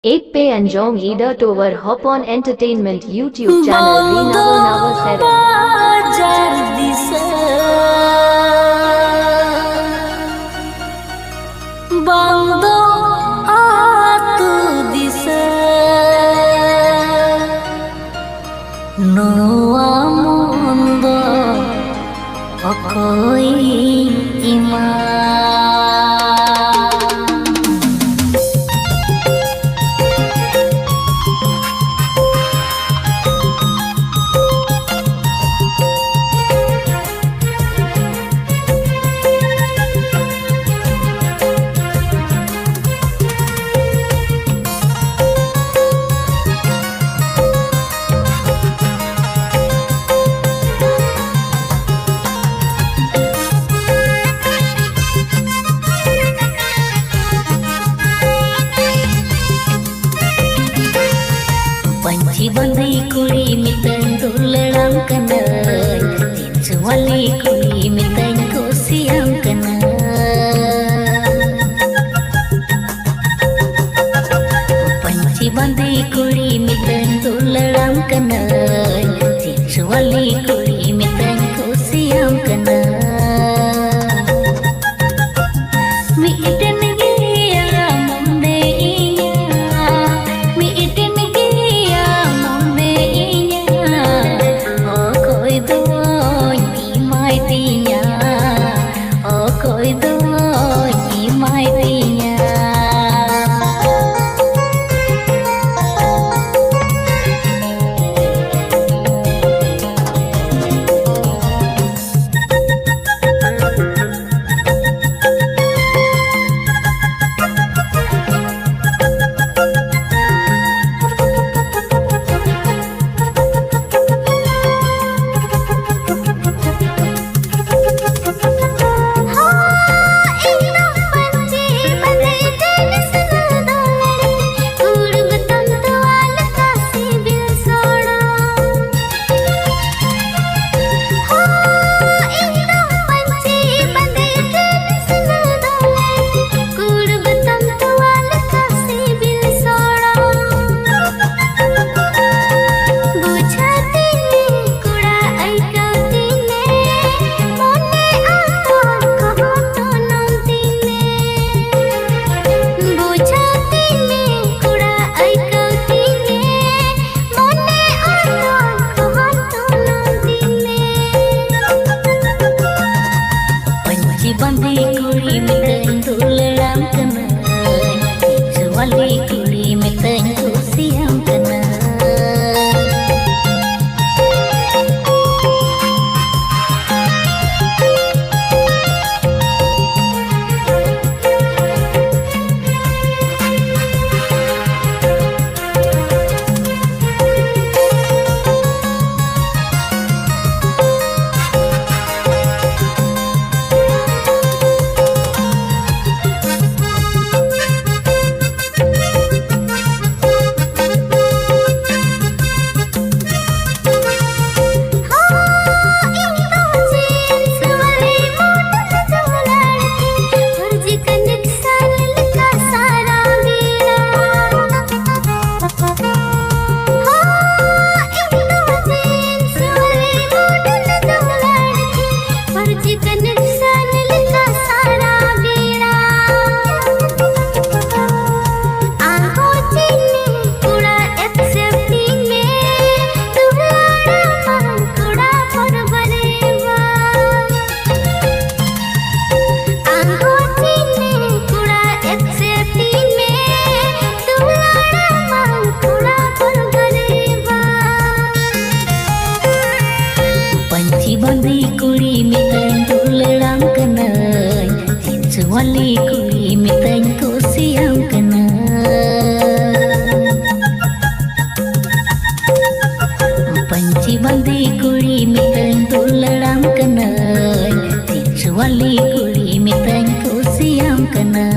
8 Pay and Jong Ida Tower Hop on Entertainment YouTube channel Rinawa Seven. Bangdo atu disa Noa mundo okoi ima पंची बंदी कुड़ी मितन दुलड़ाम कना तीन वाली कुड़ी मितन कोसियाम कना पंची बंदी कुड़ी मितन दुलड़ाम कना तीन वाली कुड़ी मितन कोसियाम कना बंदी कुड़ी मितन दुलड़ाम कना तीन वाली कुड़ी मितन कोसियाम कना बंदी कुड़ी मितन दुलड़ाम कना तीन वाली कुड़ी मितन कोसियाम कना पंची बंदी कुड़ी मितन दुलड़ाम कना तीन वाली कुड़ी मितन कोसियाम कना